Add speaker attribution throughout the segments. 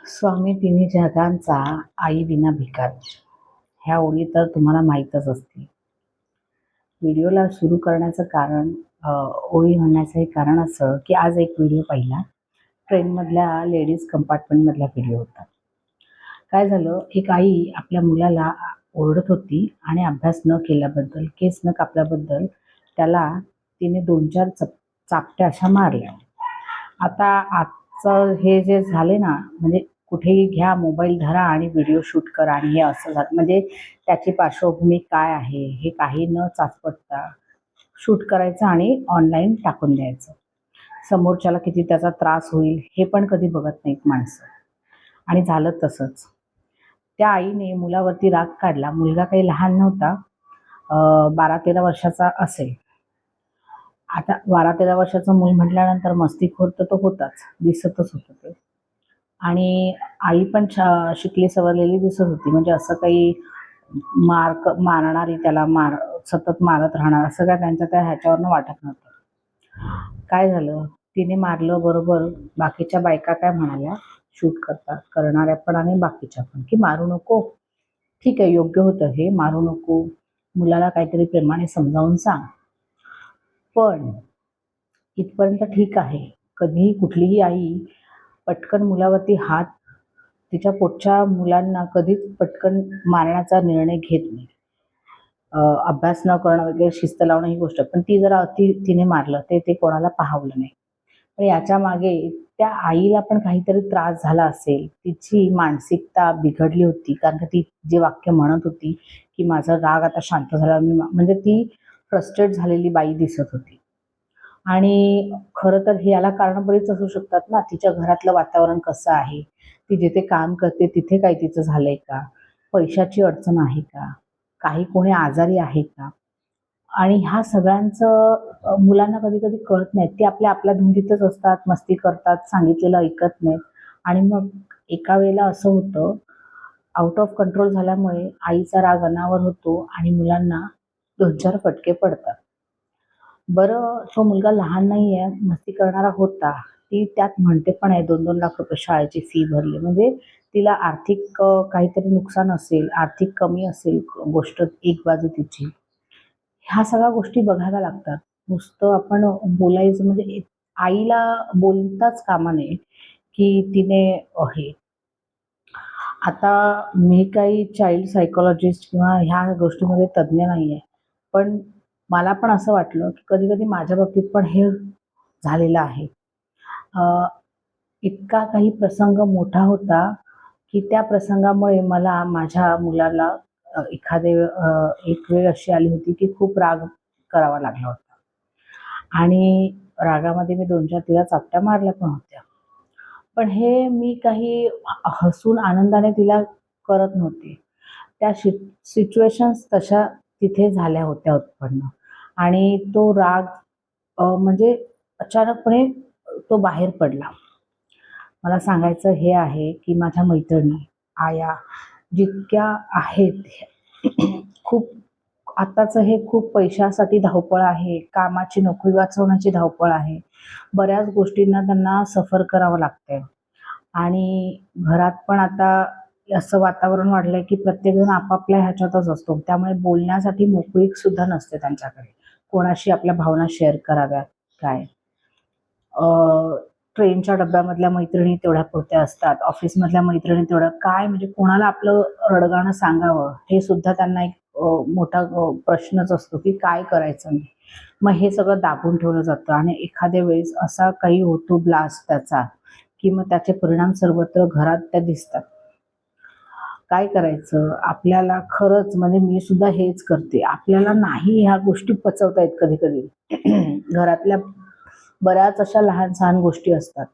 Speaker 1: स्वामी तिन्ही जगांचा आई विना भिकार. ह्या ओळी तर तुम्हाला माहीतच असतील. व्हिडिओला सुरू करण्याचं कारण ओळी म्हणण्याचं हे कारण असं की आज एक व्हिडिओ पाहिला. ट्रेनमधल्या लेडीज कंपार्टमेंटमधला व्हिडिओ होता. काय झालं, एक आई आपल्या मुलाला ओरडत होती आणि अभ्यास न केल्याबद्दल, केस न कापल्याबद्दल त्याला तिने 2-4 चापट्या अशा मारल्या. आता आजचं हे जे झाले ना, म्हणजे कुठेही घ्या मोबाईल धरा आणि व्हिडिओ शूट करा आणि हे असं झालं. म्हणजे त्याची पार्श्वभूमी काय आहे हे काही न चाचपडता शूट करायचं आणि ऑनलाईन टाकून द्यायचं. समोरच्याला किती त्याचा त्रास होईल हे पण कधी बघत नाहीत माणसं. आणि झालं तसंच. त्या आईने मुलावरती राग काढला. मुलगा काही लहान नव्हता, 12-13 वर्षाचा असेल. आता 12-13 वर्षाचं मूल म्हटल्यानंतर मस्तीखोर तर तो होताच, दिसतच होतं ते. आणि आई पण शिकली सवरलेली दिसत होती. म्हणजे असं काही मारणारी त्याला सतत मारत राहणार असं काय त्यांच्या त्या ह्याच्यावरनं वाटत नव्हतं. काय झालं, तिने मारलं बरोबर. बाकीच्या बायका काय म्हणाल्या, शूट करणाऱ्या पण आणि बाकीच्या पण, की मारू नको. ठीक आहे, योग्य होतं हे, मारू नको. मुलाला काहीतरी प्रेमाने समजावून सांग. पण इथपर्यंत ठीक आहे. कधीही कुठलीही आई पटकन मुलावरती हात, तिच्या पोटच्या मुलांना कधीच पटकन मारण्याचा निर्णय घेत नाही. अभ्यास न करणं वगैरे, शिस्त लावणं ही गोष्ट. पण ती जरा तिने मारलं ते कोणाला पाहावलं नाही. पण याच्या मागे त्या आईला पण काहीतरी त्रास झाला असेल. तिची मानसिकता बिघडली होती. कारण का ती जे वाक्य म्हणत होती, की माझा राग आता शांत झाला, म्हणजे ती फ्रस्ट्रेट झालेली बाई दिसत होती. आणि खरं तर हे याला कारणं बरीच असू शकतात ना. तिच्या घरातलं वातावरण कसं आहे, ती जिथे काम करते तिथे काही तिचं झालंय का, पैशाची अडचण आहे का, काही कोणी आजारी आहे का. आणि ह्या सगळ्यांचं मुलांना कधी कधी कळत नाही. ते आपल्या धुंदीतच असतात, मस्ती करतात, सांगितलेलं ऐकत नाहीत. आणि मग एका वेळेला असं होतं, आउट ऑफ कंट्रोल झाल्यामुळे आईचा राग अनावर होतो आणि मुलांना 2-4 फटके पडतात. बरं, तो मुलगा लहान नाहीये, मस्ती करणारा होता. ती त्यात म्हणते पण आहे 2-2 लाख रुपये शाळेची फी भरली. म्हणजे तिला आर्थिक काहीतरी नुकसान असेल, आर्थिक कमी असेल गोष्ट एक बाजू तिची. ह्या सगळ्या गोष्टी बघाव्या लागतात. नुसतं आपण बोलायचं म्हणजे आईला बोलताच कामा नये, की तिने हे. आता मी काही चाइल्ड सायकॉलॉजिस्ट किंवा ह्या गोष्टीमध्ये तज्ञ नाहीये. पण मला पण असं वाटलं, की कधी-कधी माझ्या बाबतीत पण हे झालेलं आहे. अ, इतका काही प्रसंग मोठा होता, की त्या प्रसंगामुळे मला माझ्या मुलाला एक वेळ अशी आली होती, की खूप राग करावा लागला होता. आणि रागामध्ये मी 2-4 तिला चापट्या मारल्या पण होत्या. पण हे मी काही हसून आनंदाने तिला करत नव्हते. त्या सिच्युएशन्स तशा तिथे झाल्या होत्या उत्पन्न. आणि तो राग म्हणजे अचानकपणे तो बाहेर पडला. मला सांगायचं हे आहे, की माझ्या मैत्रिणी, आया जितक्या आहेत, खूप आत्ताचं हे खूप पैशासाठी धावपळ आहे, कामाची नोकरी वाचवण्याची धावपळ आहे. बऱ्याच गोष्टींना त्यांना सफर करावं लागतंय. आणि घरात पण आता असं वातावरण वाढलंय, की प्रत्येकजण आपापल्या ह्याच्यातच असतो. त्यामुळे बोलण्यासाठी मोकळीक सुद्धा नसते त्यांच्याकडे. कोणाशी आपल्या भावना शेअर कराव्यात काय. ट्रेनच्या डब्यामधल्या मैत्रिणी तेवढ्यापुरत्या असतात, ऑफिसमधल्या मैत्रिणी तेवढ्या काय, म्हणजे कोणाला आपलं रडगाणं सांगावं हे सुद्धा त्यांना एक मोठा प्रश्नच असतो, की काय करायचं नाही. मग हे सगळं दाबून ठेवलं जातं आणि एखाद्या वेळेस असा काही होतो ब्लास्ट त्याचा, की मग त्याचे परिणाम सर्वत्र घरात त्या दिसतात. काय करायचं? आपल्याला खरंच म्हणजे मी सुद्धा हेच करते. आपल्याला नाही ह्या गोष्टी पचवता येत कधी-कधी. घरातल्या बऱ्याच अशा लहान-सहान गोष्टी असतात.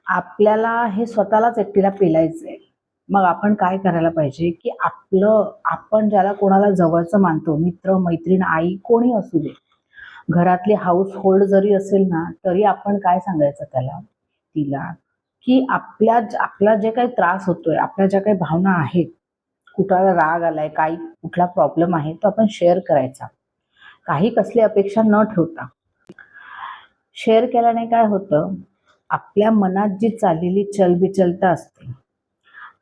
Speaker 1: आपल्याला हे स्वतःलाच एकटीला पेलायचंय. मग आपण काय करायला पाहिजे, की आपण ज्याला कोणाला जवळचं मानतो, मित्र, मैत्रीण, आई कोणी असू दे. घरातली हाउसहोल्ड जरी असेल ना, तरी आपण काय सांगायचं त्याला, तिला, की आपला जे काही त्रास होतोय, आपल्या ज्या काही भावना आहेत, कुणाला राग आलाय, कुठला प्रॉब्लेम आहे, तो आपण शेअर करायचा. काही कसली अपेक्षा न ठेवता. शेअर केल्याने काय होतं, आपल्या मनात जी चाललेली चलबिचलता असते,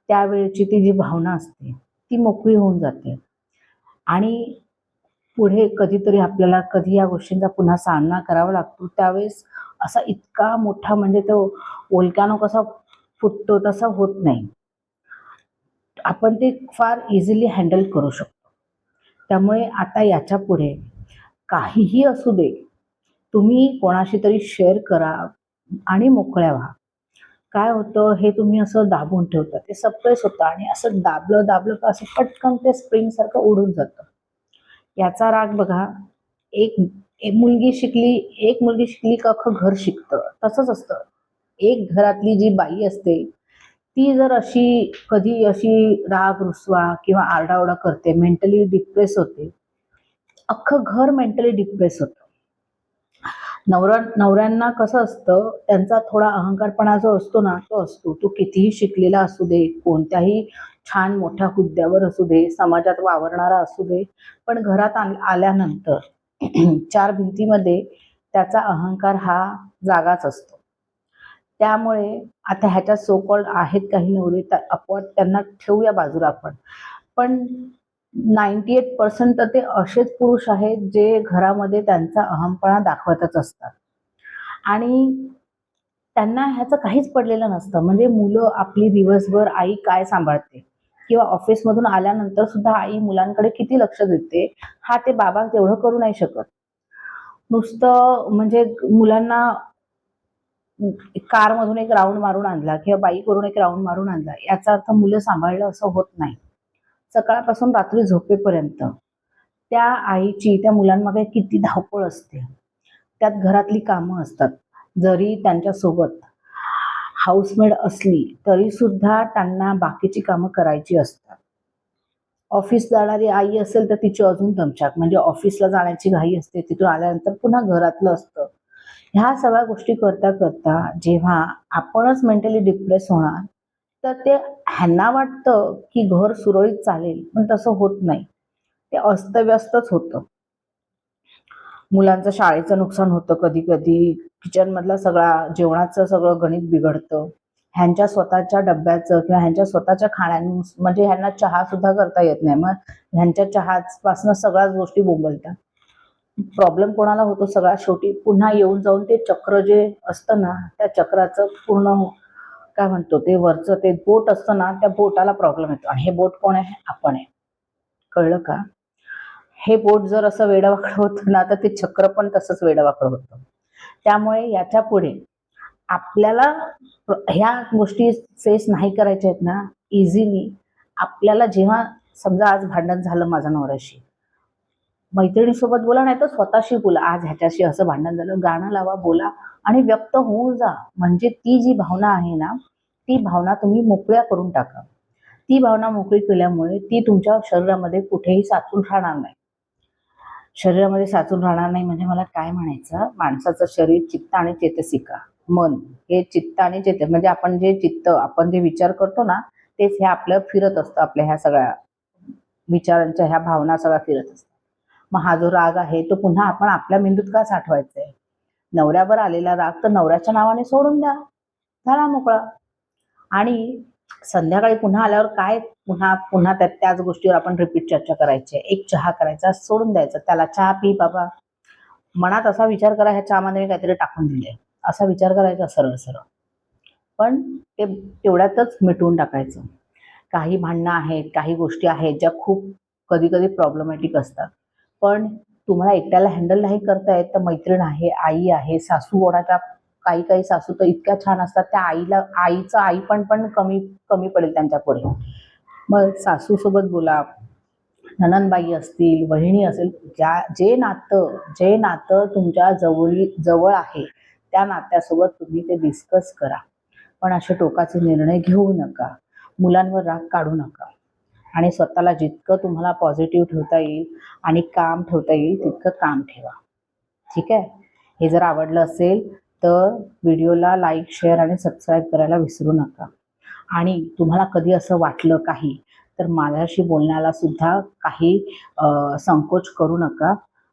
Speaker 1: त्यावेळची ती जी भावना असते ती मोकळी होऊन जाते. आणि पुढे कधीतरी आपल्याला कधी या गोष्टींचा पुन्हा सामना करावा लागतो, त्यावेळेस असा इतका मोठा म्हणजे तो व्होल्कॅनो कसा फुटतो तसा होत नाही. आपण ते फार इझिली हँडल करू शकतो. त्यामुळे आता याच्या पुढे काहीही असू दे, तुम्ही कोणाशी तरी शेअर करा आणि मोकळ्या व्हा. काय होतं, हे तुम्ही असं दाबून ठेवता, ते सप्रेस होतं आणि असं दाबलं का असं पटकन ते स्प्रिंगसारखं उडून जातं. याचा राग बघा, एक एक मुलगी शिकली का अख्खं घर शिकतं. तसंच असतं. एक घरातली जी बाई असते, ती जर अशी कधी अशी राग रुसवा किंवा आरडाओरडा करते, मेंटली डिप्रेस होते, अख्खं घर मेंटली डिप्रेस होतं. नवऱ्यांना कसं असतं, त्यांचा थोडा अहंकारपणा जो असतो ना, तो असतो. तो कितीही शिकलेला असू दे, कोणत्याही छान मोठ्या हुद्द्यावर असू दे, समाजात वावरणारा असू दे, पण घरात आल्यानंतर चार भिंतीमध्ये त्याचा अहंकार हा जागाच असतो. त्यामुळे आता ह्याच्यात सो कॉल्ड आहेत काही नवरे, तर अपवाद त्यांना ठेवूया बाजूला आपण. पण 98% तर ते असेच पुरुष आहेत जे घरामध्ये त्यांचा अहमपणा दाखवतच असतात. आणि त्यांना ह्याचं काहीच पडलेलं नसतं. म्हणजे मुलं आपली दिवसभर आई काय सांभाळते किंवा ऑफिसमधून आल्यानंतर सुद्धा आई मुलांकडे किती लक्ष देते, हा ते बाबा तेवढं करू नाही शकत. नुसतं म्हणजे मुलांना कारमधून एक राउंड मारून आणला किंवा बाईकवरून एक राउंड मारून आणला, याचा अर्थ मुलं सांभाळलं असं होत नाही. सकाळपासून रात्री झोपेपर्यंत त्या आईची त्या मुलांमागे किती धावपळ असते. त्यात घरातली कामं असतात. जरी त्यांच्यासोबत हाऊसमेड असली तरी सुद्धा त्यांना बाकीची कामं करायची असतात. ऑफिस जाणारी आई असेल तर तिची अजून दमछाक, म्हणजे ऑफिसला जाण्याची घाई असते, तिथून आल्यानंतर पुन्हा घरातलं असतं. ह्या सगळ्या गोष्टी करता करता जेव्हा आपणच मेंटली डिप्रेस होणार, तर ते ह्यांना वाटतं की घर सुरळीत चालेल, पण तसं होत नाही. ते अस्तव्यस्तच होतं. मुलांचं शाळेचं नुकसान होतं कधी-कधी, किचनमधला सगळा जेवणाचं सगळं गणित बिघडतं. ह्यांच्या स्वतःच्या डब्याचं किंवा ह्यांच्या स्वतःच्या म्हणजे ह्यांना चहा सुद्धा करता येत नाही. मग ह्यांच्या चहापासनं सगळ्याच गोष्टी बोंबलतात. प्रॉब्लेम कोणाला होतो सगळ्यात शेवटी? पुन्हा येऊन जाऊन ते चक्र जे असतं ना, त्या चक्राचं पूर्ण काय म्हणतो ते वरचं ते बोट असतं ना, त्या बोटाला प्रॉब्लेम येतो आणि हे बोट कोण आहे? आपण आहे. कळलं का? हे बोट जर असं वेडंवाकडं होतं ना, तर ते चक्र पण तसंच वेडंवाकडं होतं. त्यामुळे याच्या पुढे आपल्याला ह्या गोष्टी फेस नाही करायच्या आहेत ना, इझिली आपल्याला जेव्हा समजा आज भांडण झालं माझ्या नवऱ्याशी, मैत्रिणीसोबत बोला नाहीतर स्वतःशी बोला. आज ह्याच्याशी असं भांडण झालं, गाणं लावा, बोला आणि व्यक्त होऊन जा. म्हणजे ती जी भावना आहे ना, ती भावना तुम्ही मोकळ्या करून टाका. ती भावना मोकळी केल्यामुळे ती तुमच्या शरीरामध्ये कुठेही साचून राहणार नाही. शरीरामध्ये साचून राहणार नाही म्हणजे मला काय म्हणायचं, माणसाचं शरीर, चित्त आणि चेतसिका, मन, हे चित्त आणि म्हणजे आपण जे विचार करतो ना, तेच हे आपलं फिरत असतं. आपल्या ह्या सगळ्या विचारांच्या ह्या भावना सगळ्या फिरत असतात. मग हा जो राग आहे तो पुन्हा आपण आपल्या मेंदूत का साठवायचा आहे? नवऱ्यावर आलेला राग तर नवऱ्याच्या नावाने सोडून द्या, झाला मोकळा. आणि संध्याकाळी पुन्हा आल्यावर काय पुन्हा पुन्हा त्याच गोष्टीवर आपण रिपीट चर्चा करायची. एक चहा करायचा, सोडून द्यायचं. त्याला चहा पी बाबा. मनात असा विचार करा, ह्या चहामध्ये मी काहीतरी टाकून दिलंय. असा विचार करायचा सरळ-सरळ. पण ते तेवढ्यातच मिटवून टाकायचं. काही भांडणं आहेत, काही गोष्टी आहेत ज्या खूप कधी-कधी प्रॉब्लेमॅटिक असतात. पण तुम्हाला एकट्याला हँडल नाही करता येत, तर मैत्रीण आहे, आई आहे, सासू कोणाच्या काही-काही सासू तर इतक्या छान असतात, त्या आईचं आईपण कमी कमी पडेल त्यांच्यापुढे. मग सासूसोबत बोला, नणंदबाई असतील, वहिनी असेल, जे नातं तुमच्या जवळ आहे, त्या नात्यासोबत तुम्ही ते डिस्कस करा. पण असे टोकाचे निर्णय घेऊ नका. मुलांवर राग काढू नका. आणि स्वतःला जितकं तुम्हाला पॉझिटिव्ह ठेवता येईल आणि काम ठेवता येईल तितकं काम ठेवा. ठीक आहे? हे जर आवडलं असेल तर व्हिडिओला लाईक, शेअर आणि सबस्क्राईब करायला विसरू नका. आणि तुम्हाला कधी असं वाटलं काही, तर माझ्याशी बोलण्याला सुद्धा काही संकोच करू नका.